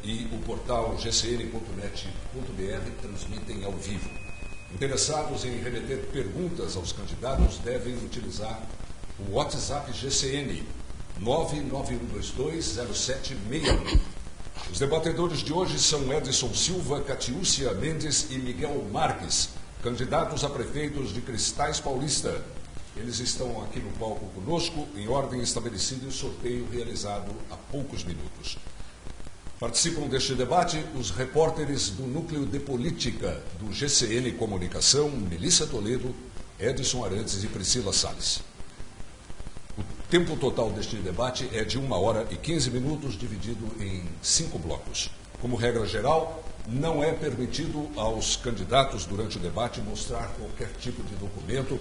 e o portal gcn.net.br transmitem ao vivo. Interessados em remeter perguntas aos candidatos devem utilizar o WhatsApp GCN 991220761. Os debatedores de hoje são Edson Silva, Catiúcia Mendes e Miguel Marques, candidatos a prefeitos de Cristais Paulista. Eles estão aqui no palco conosco, em ordem estabelecida e o sorteio realizado há poucos minutos. Participam deste debate os repórteres do Núcleo de Política do GCN Comunicação, Melissa Toledo, Edson Arantes e Priscila Salles. O tempo total deste debate é de 1h15, dividido em 5 blocos. Como regra geral, não é permitido aos candidatos, durante o debate, mostrar qualquer tipo de documento,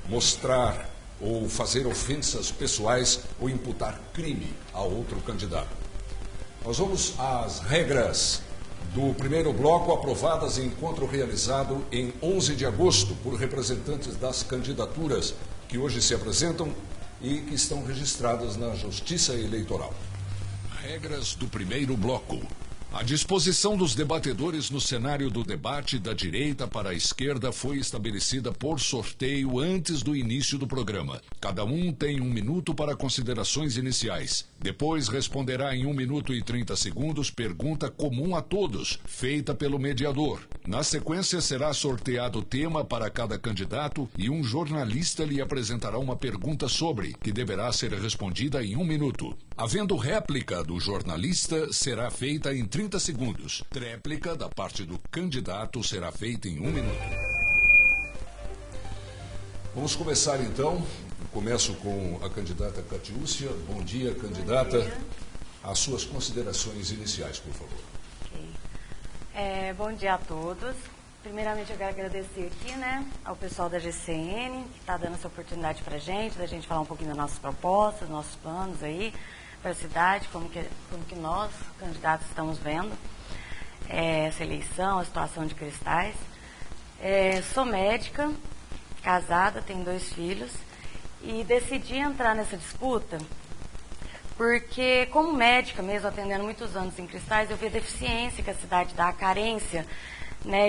mostrar ou fazer ofensas pessoais ou imputar crime a outro candidato. Nós vamos às regras do primeiro bloco, aprovadas em encontro realizado em 11 de agosto por representantes das candidaturas que hoje se apresentam e que estão registradas na Justiça Eleitoral. Regras do primeiro bloco. A disposição dos debatedores no cenário do debate da direita para a esquerda foi estabelecida por sorteio antes do início do programa. Cada um tem 1 minuto para considerações iniciais. Depois responderá em 1 minuto e 30 segundos pergunta comum a todos, feita pelo mediador. Na sequência, será sorteado o tema para cada candidato e um jornalista lhe apresentará uma pergunta sobre, que deverá ser respondida em 1 minuto. Havendo réplica do jornalista, será feita em 30 segundos. Tréplica da parte do candidato será feita em 1 minuto. Vamos começar então. Começo com a candidata Catiúcia. Bom dia, candidata. Bom dia. As suas considerações iniciais, por favor. Okay. Bom dia a todos. Primeiramente, eu quero agradecer aqui, ao pessoal da GCN, que está dando essa oportunidade para a gente, da gente falar um pouquinho das nossas propostas, nossos planos aí para a cidade, como que nós, candidatos, estamos vendo essa eleição, a situação de Cristais. Sou médica, casada, tenho 2 filhos e decidi entrar nessa disputa porque, como médica mesmo, atendendo muitos anos em Cristais, eu vi a deficiência que a cidade dá, a carência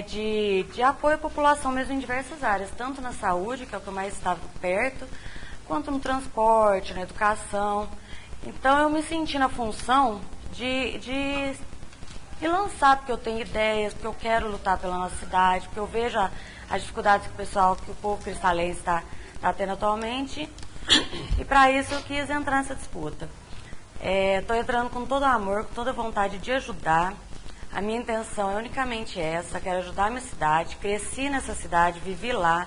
de apoio à população mesmo em diversas áreas, tanto na saúde, que é o que eu mais estava perto, quanto no transporte, na educação. Então, eu me senti na função de lançar, porque eu tenho ideias, porque eu quero lutar pela nossa cidade, porque eu vejo as dificuldades que o povo cristalense está tendo atualmente, e para isso eu quis entrar nessa disputa. Estou entrando com todo amor, com toda vontade de ajudar. A minha intenção é unicamente essa, quero ajudar a minha cidade, cresci nessa cidade, vivi lá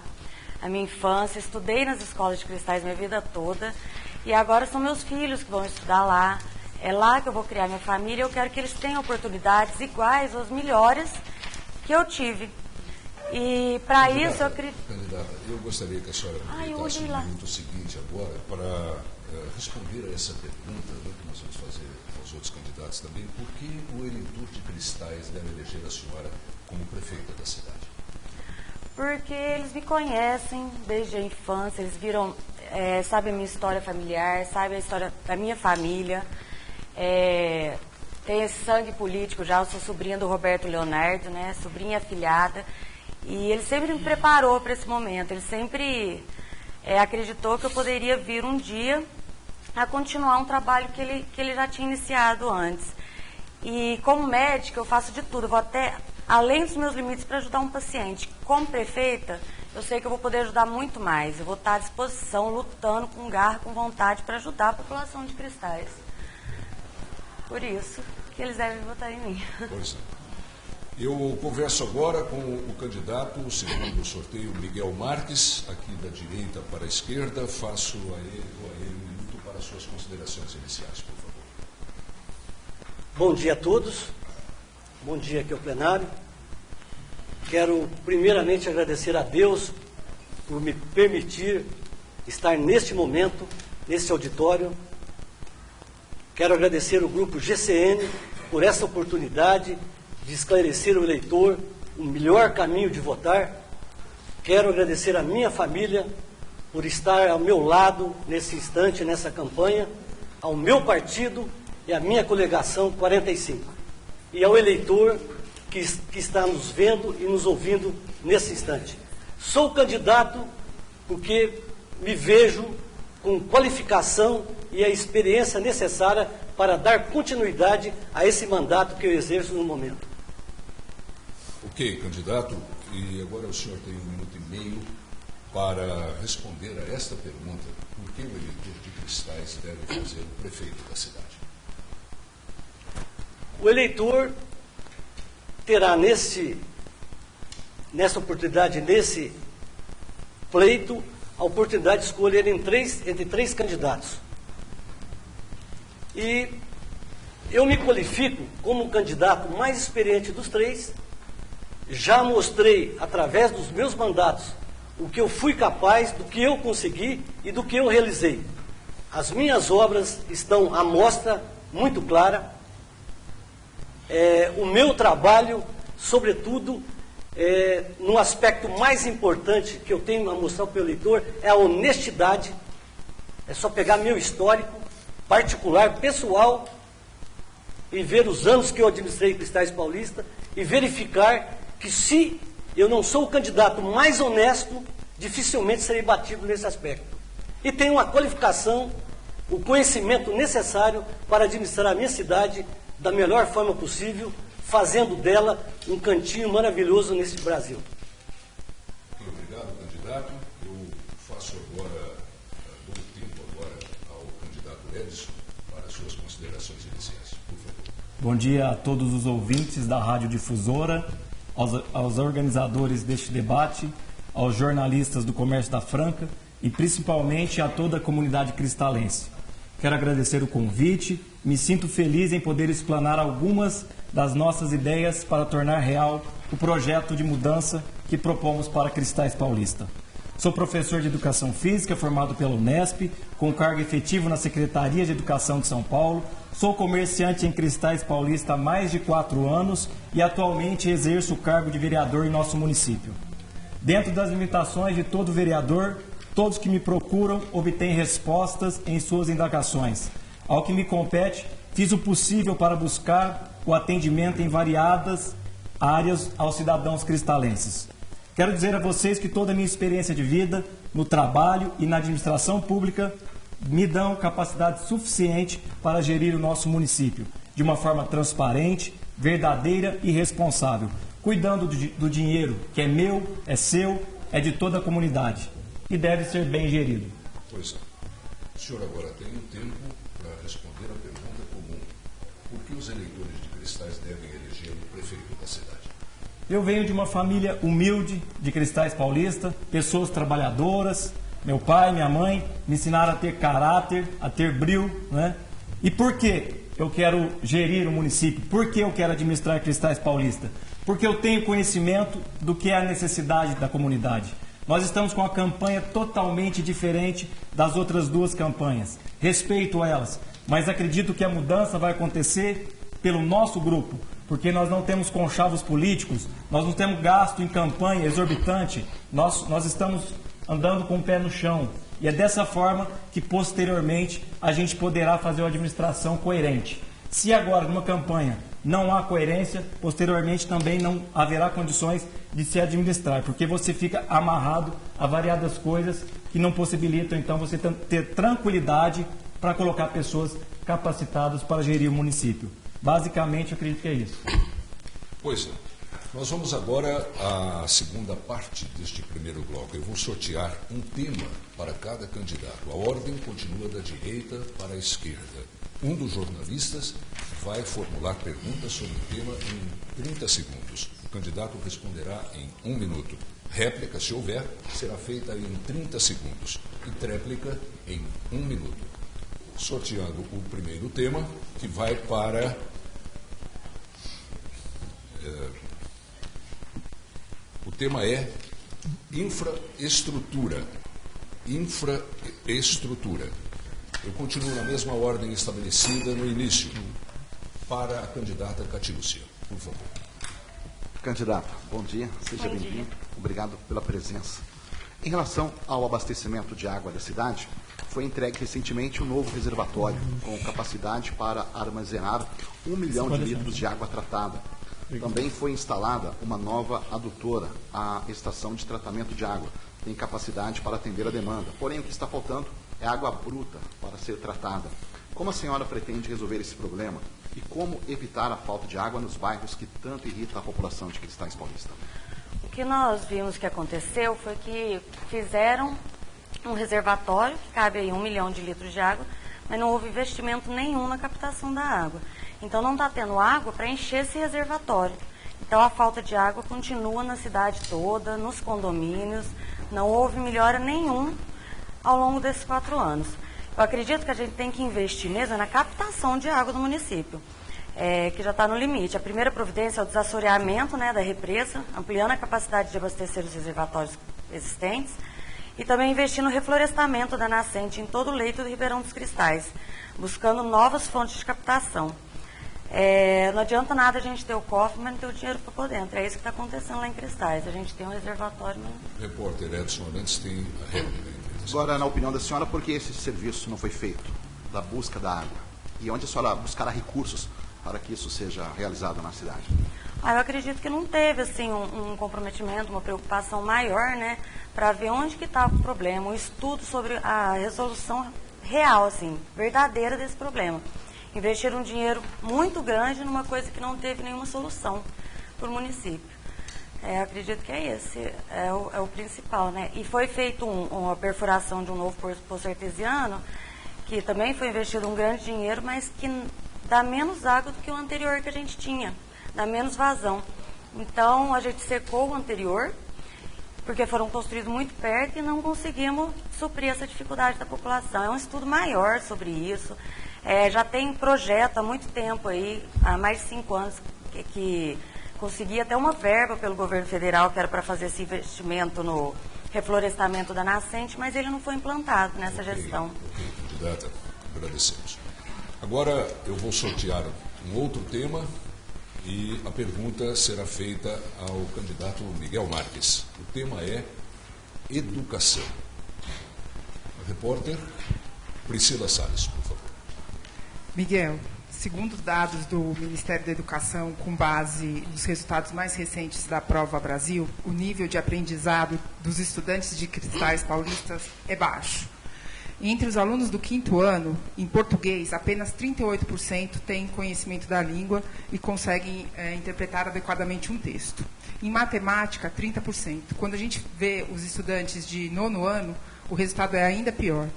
a minha infância, estudei nas escolas de Cristais minha vida toda, e agora são meus filhos que vão estudar lá, é lá que eu vou criar minha família, eu quero que eles tenham oportunidades iguais ou as melhores que eu tive. E para isso eu acredito... Candidata, eu gostaria que a senhora aproveitasse o minuto seguinte agora para responder a essa pergunta que nós vamos fazer aos outros candidatos também. Por que o eleitor de Cristais deve eleger a senhora como prefeita da cidade? Porque eles me conhecem desde a infância, eles viram, sabem a minha história familiar, sabem a história da minha família. Tem esse sangue político já, eu sou sobrinha do Roberto Leonardo, sobrinha afilhada. E ele sempre me preparou para esse momento, ele sempre acreditou que eu poderia vir um dia a continuar um trabalho que ele já tinha iniciado antes. E como médica eu faço de tudo, eu vou até além dos meus limites para ajudar um paciente. Como prefeita, eu sei que eu vou poder ajudar muito mais, eu vou estar à disposição, lutando com garra, com vontade para ajudar a população de Cristais. Por isso que eles devem votar em mim. Pois é. Eu converso agora com o candidato, segundo o sorteio, Miguel Marques, aqui da direita para a esquerda. Faço a ele 1 minuto para suas considerações iniciais, por favor. Bom dia a todos. Bom dia aqui ao plenário. Quero primeiramente agradecer a Deus por me permitir estar neste momento, nesse auditório. Quero agradecer o grupo GCN por essa oportunidade de esclarecer o eleitor o melhor caminho de votar. Quero agradecer a minha família por estar ao meu lado nesse instante, nessa campanha, ao meu partido e à minha coligação 45. e ao eleitor que está nos vendo e nos ouvindo nesse instante. Sou candidato porque me vejo com qualificação e a experiência necessária para dar continuidade a esse mandato que eu exerço no momento. Ok, candidato, e agora o senhor tem 1 minuto e meio para responder a esta pergunta: por que o eleitor de Cristais deve fazer o prefeito da cidade? O eleitor terá nessa oportunidade, nesse pleito, a oportunidade de escolher entre três candidatos. E eu me qualifico como o candidato mais experiente dos três. Já mostrei, através dos meus mandatos, o que eu fui capaz, do que eu consegui e do que eu realizei. As minhas obras estão à mostra, muito clara. O meu trabalho, sobretudo, no aspecto mais importante que eu tenho a mostrar para o eleitor, é a honestidade. É só pegar meu histórico particular, pessoal, e ver os anos que eu administrei Cristais Paulista e verificar que, se eu não sou o candidato mais honesto, dificilmente serei batido nesse aspecto. E tenho uma qualificação, o conhecimento necessário para administrar a minha cidade da melhor forma possível, fazendo dela um cantinho maravilhoso nesse Brasil. Muito obrigado, candidato. Eu faço agora, dou tempo agora ao candidato Edson para suas considerações iniciais. Por favor. Bom dia a todos os ouvintes da Rádio Difusora, aos organizadores deste debate, aos jornalistas do Comércio da Franca e principalmente a toda a comunidade cristalense. Quero agradecer o convite, me sinto feliz em poder explanar algumas das nossas ideias para tornar real o projeto de mudança que propomos para Cristais Paulista. Sou professor de Educação Física, formado pela Unesp, com cargo efetivo na Secretaria de Educação de São Paulo. Sou comerciante em Cristais Paulista há mais de 4 anos e atualmente exerço o cargo de vereador em nosso município. Dentro das limitações de todo vereador, todos que me procuram obtêm respostas em suas indagações. Ao que me compete, fiz o possível para buscar o atendimento em variadas áreas aos cidadãos cristalenses. Quero dizer a vocês que toda a minha experiência de vida, no trabalho e na administração pública, me dão capacidade suficiente para gerir o nosso município de uma forma transparente, verdadeira e responsável, cuidando do dinheiro que é meu, é seu, é de toda a comunidade e deve ser bem gerido. Pois é. O senhor agora tem um tempo para responder a pergunta comum: por que os eleitores de Cristais devem eleger o prefeito da cidade? Eu venho de uma família humilde de Cristais Paulista, pessoas trabalhadoras. Meu pai e minha mãe me ensinaram a ter caráter, a ter brio, né? E por que eu quero gerir o município? Por que eu quero administrar Cristais Paulista? Porque eu tenho conhecimento do que é a necessidade da comunidade. Nós estamos com uma campanha totalmente diferente das outras 2 campanhas. Respeito elas, mas acredito que a mudança vai acontecer pelo nosso grupo, porque nós não temos conchavos políticos, nós não temos gasto em campanha exorbitante, nós estamos andando com o pé no chão. E é dessa forma que, posteriormente, a gente poderá fazer uma administração coerente. Se agora, numa campanha, não há coerência, posteriormente também não haverá condições de se administrar, porque você fica amarrado a variadas coisas que não possibilitam, então, você ter tranquilidade para colocar pessoas capacitadas para gerir o município. Basicamente, eu acredito que é isso. Pois é. Nós vamos agora à segunda parte deste primeiro bloco. Eu vou sortear um tema para cada candidato. A ordem continua da direita para a esquerda. Um dos jornalistas vai formular perguntas sobre o tema em 30 segundos. O candidato responderá em 1 minuto. Réplica, se houver, será feita em 30 segundos. E tréplica em 1 minuto. Sorteando o primeiro tema, que vai para... O tema é infraestrutura. Infraestrutura. Eu continuo na mesma ordem estabelecida no início. Para a candidata Catiúcia, por favor. Candidato, bom dia, seja bem-vindo. Obrigado pela presença. Em relação ao abastecimento de água da cidade, foi entregue recentemente um novo reservatório com capacidade para armazenar 1 milhão de litros de água tratada. Também foi instalada uma nova adutora, a estação de tratamento de água. Tem capacidade para atender a demanda. Porém, o que está faltando é água bruta para ser tratada. Como a senhora pretende resolver esse problema e como evitar a falta de água nos bairros que tanto irrita a população de Cristais Paulista? O que nós vimos que aconteceu foi que fizeram um reservatório que cabe aí 1 milhão de litros de água, mas não houve investimento nenhum na captação da água. Então não está tendo água para encher esse reservatório. Então a falta de água continua na cidade toda, nos condomínios, não houve melhora nenhum ao longo desses 4 anos. Eu acredito que a gente tem que investir mesmo na captação de água do município, que já está no limite. A primeira providência é o desassoreamento, né, da represa, ampliando a capacidade de abastecer os reservatórios existentes, e também investir no reflorestamento da nascente em todo o leito do Ribeirão dos Cristais, buscando novas fontes de captação. Não adianta nada a gente ter o cofre, mas não ter o dinheiro para pôr dentro. É isso que está acontecendo lá em Cristais. A gente tem um reservatório, mas... Repórter Edson Arantes tem a réplica. Agora, na opinião da senhora, por que esse serviço não foi feito, da busca da água? E onde a senhora buscará recursos para que isso seja realizado na cidade? Eu acredito que não teve assim, um comprometimento, uma preocupação maior, né, para ver onde que estava o problema, um estudo sobre a resolução real, assim, verdadeira desse problema. Investir um dinheiro muito grande numa coisa que não teve nenhuma solução para o município. Acredito que esse é o principal, né? E foi feito uma perfuração de um novo poço artesiano, que também foi investido um grande dinheiro, mas que dá menos água do que o anterior que a gente tinha, dá menos vazão. Então, a gente secou o anterior, porque foram construídos muito perto e não conseguimos suprir essa dificuldade da população. É um estudo maior sobre isso. Já tem projeto há muito tempo aí, há mais de 5 anos, que conseguia até uma verba pelo governo federal, que era para fazer esse investimento no reflorestamento da nascente, mas ele não foi implantado nessa gestão. Ok, candidata, agradecemos. Agora eu vou sortear um outro tema e a pergunta será feita ao candidato Miguel Marques. O tema é educação. A repórter Priscila Salles, por favor. Miguel, segundo dados do Ministério da Educação, com base nos resultados mais recentes da Prova Brasil, o nível de aprendizado dos estudantes de Cristais Paulistas é baixo. Entre os alunos do 5º ano, em português, apenas 38% têm conhecimento da língua e conseguem interpretar adequadamente um texto. Em matemática, 30%. Quando a gente vê os estudantes de 9º ano, o resultado é ainda pior.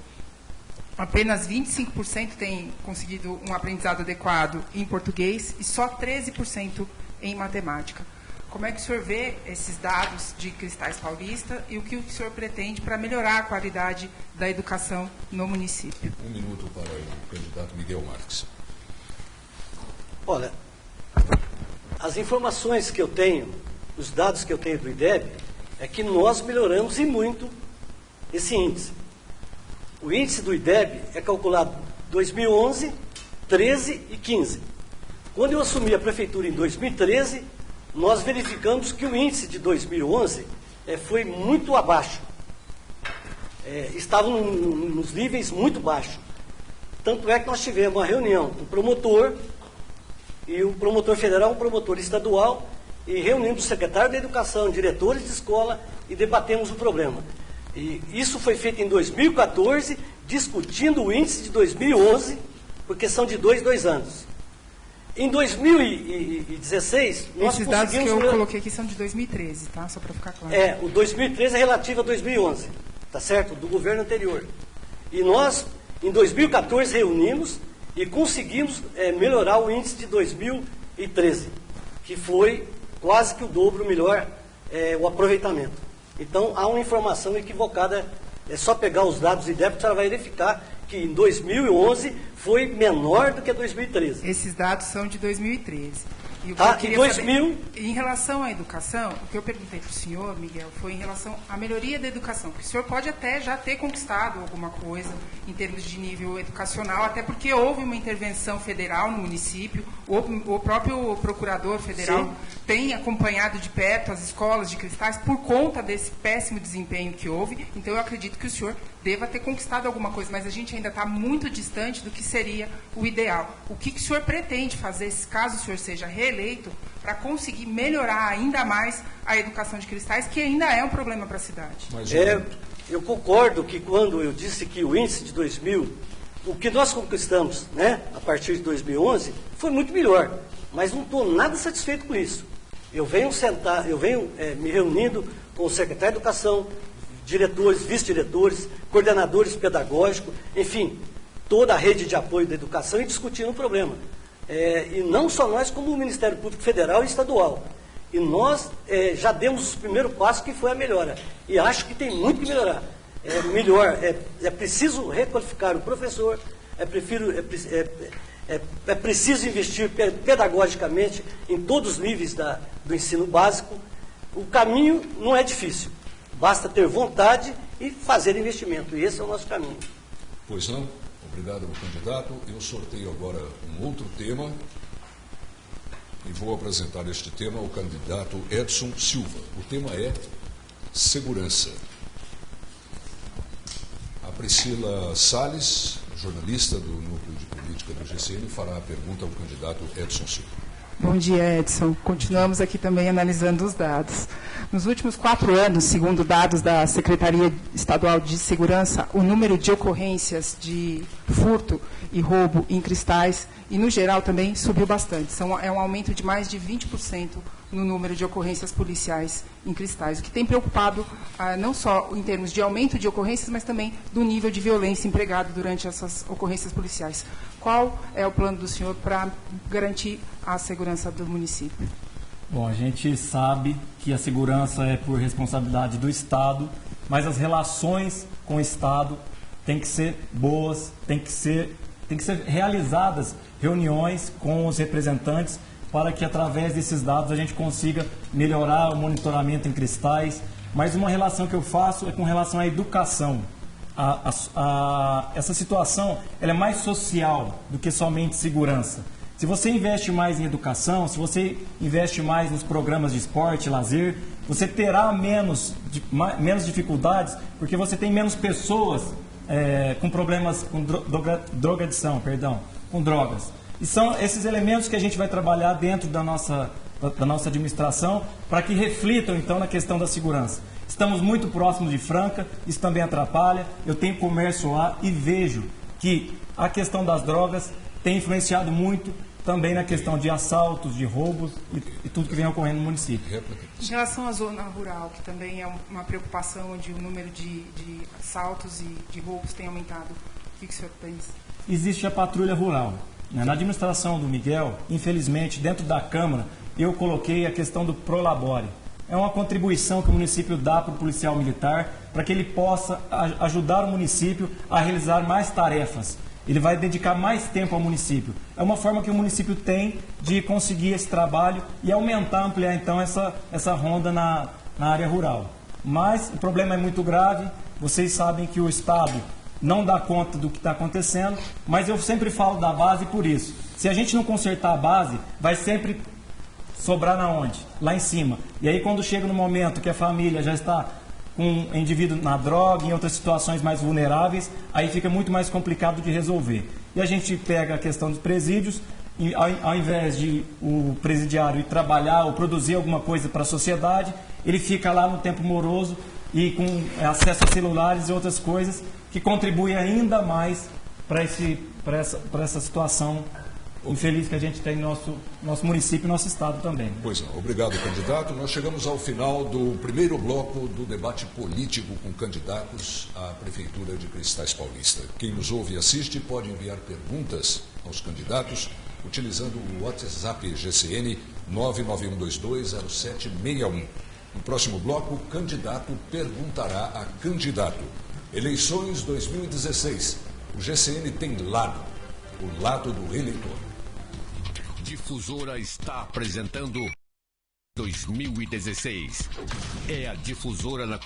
Apenas 25% têm conseguido um aprendizado adequado em português e só 13% em matemática. Como é que o senhor vê esses dados de Cristais Paulista e o que o senhor pretende para melhorar a qualidade da educação no município? 1 minuto para o candidato Miguel Marques. Olha, as informações que eu tenho, os dados que eu tenho do IDEB, é que nós melhoramos e muito esse índice. O índice do IDEB é calculado 2011, 13 e 15. Quando eu assumi a prefeitura em 2013, nós verificamos que o índice de 2011 foi muito abaixo. Estava nos níveis muito baixos. Tanto é que nós tivemos uma reunião com o promotor, e o promotor federal, o promotor estadual, e reunimos o secretário da Educação, diretores de escola, e debatemos o problema. E isso foi feito em 2014, discutindo o índice de 2011, porque são de 2 anos. Em 2016, nós Esses dados que eu coloquei aqui são de 2013, tá? Só para ficar claro. O 2013 é relativo a 2011, tá certo? Do governo anterior. E nós, em 2014, reunimos e conseguimos melhorar o índice de 2013, que foi quase que o dobro melhor o aproveitamento. Então, há uma informação equivocada, é só pegar os dados do IDEB que você vai verificar que em 2011 foi menor do que 2013. Esses dados são de 2013. E o que Tá, eu queria saber, em relação à educação, o que eu perguntei para o senhor, Miguel, foi em relação à melhoria da educação. Porque o senhor pode até já ter conquistado alguma coisa em termos de nível educacional, até porque houve uma intervenção federal no município, o próprio procurador federal tem acompanhado de perto as escolas de Cristais por conta desse péssimo desempenho que houve. Então, eu acredito que o senhor deva ter conquistado alguma coisa, mas a gente ainda está muito distante do que seria o ideal. O que o senhor pretende fazer, caso o senhor seja reeleito, para conseguir melhorar ainda mais a educação de Cristais, que ainda é um problema para a cidade? Eu concordo que quando eu disse que o índice de 2000, o que nós conquistamos, né, a partir de 2011, foi muito melhor, mas não estou nada satisfeito com isso. Eu venho me reunindo com o secretário de Educação, diretores, vice-diretores, coordenadores pedagógicos, enfim, toda a rede de apoio da educação e discutindo o problema. E não só nós, como o Ministério Público Federal e Estadual. E nós já demos o primeiro passo, que foi a melhora. E acho que tem muito que melhorar. É preciso requalificar o professor, é preciso investir pedagogicamente em todos os níveis do ensino básico. O caminho não é difícil, basta ter vontade e fazer investimento, e esse é o nosso caminho. Pois não, obrigado, candidato. Eu sorteio agora um outro tema e vou apresentar este tema ao candidato Edson Silva. O tema é segurança. A Priscila Salles, jornalista do Núcleo de Política do GCN, fará a pergunta ao candidato Edson Silva. Bom dia, Edson. Continuamos aqui também analisando os dados. Nos últimos 4 anos, segundo dados da Secretaria Estadual de Segurança, o número de ocorrências de furto e roubo em Cristais, e no geral também, subiu bastante. É um aumento de mais de 20% no número de ocorrências policiais em Cristais, o que tem preocupado não só em termos de aumento de ocorrências, mas também do nível de violência empregado durante essas ocorrências policiais. Qual é o plano do senhor para garantir a segurança do município? Bom, a gente sabe que a segurança é por responsabilidade do Estado, mas as relações com o Estado têm que ser boas, têm que ser realizadas reuniões com os representantes para que, através desses dados, a gente consiga melhorar o monitoramento em Cristais. Mas uma relação que eu faço é com relação à educação. Essa situação ela é mais social do que somente segurança. Se você investe mais em educação, se você investe mais nos programas de esporte, lazer, você terá menos dificuldades, porque você tem menos pessoas com problemas com com drogas. E são esses elementos que a gente vai trabalhar dentro da nossa administração para que reflitam, então, na questão da segurança. Estamos muito próximos de Franca, isso também atrapalha. Eu tenho comércio lá e vejo que a questão das drogas tem influenciado muito também na questão de assaltos, de roubos e tudo que vem ocorrendo no município. Em relação à zona rural, que também é uma preocupação, onde o número de assaltos e de roubos tem aumentado, o que o senhor pensa? Existe a patrulha rural. Na administração do Miguel, infelizmente, dentro da Câmara, eu coloquei a questão do Prolabore. É uma contribuição que o município dá para o policial militar para que ele possa ajudar o município a realizar mais tarefas. Ele vai dedicar mais tempo ao município. É uma forma que o município tem de conseguir esse trabalho e ampliar então essa ronda na área rural. Mas o problema é muito grave, vocês sabem que o Estado não dá conta do que está acontecendo, mas eu sempre falo da base por isso. Se a gente não consertar a base, vai sempre sobrar na onde? Lá em cima. E aí quando chega no momento que a família já está com o indivíduo na droga, em outras situações mais vulneráveis, aí fica muito mais complicado de resolver. E a gente pega a questão dos presídios, e ao invés de o presidiário ir trabalhar ou produzir alguma coisa para a sociedade, ele fica lá no tempo moroso e com acesso a celulares e outras coisas que contribuem ainda mais para essa situação infeliz que a gente tem no nosso município e nosso estado também. Pois não. Obrigado, candidato. Nós chegamos ao final do primeiro bloco do debate político com candidatos à Prefeitura de Cristais Paulista. Quem nos ouve e assiste pode enviar perguntas aos candidatos utilizando o WhatsApp GCN 991220761. No próximo bloco, o candidato perguntará a candidato. Eleições 2016. O GCN tem lado, o lado do eleitor. Difusora está apresentando 2016. É a Difusora na